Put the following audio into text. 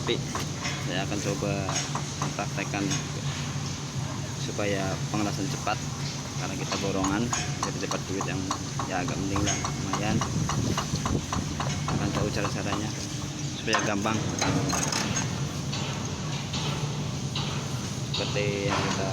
api. Saya akan coba praktekkan supaya pengelasan cepat, karena kita borongan jadi dapat duit yang ya agak mending lah, lumayan. Akan tahu cara-caranya supaya gampang seperti yang kita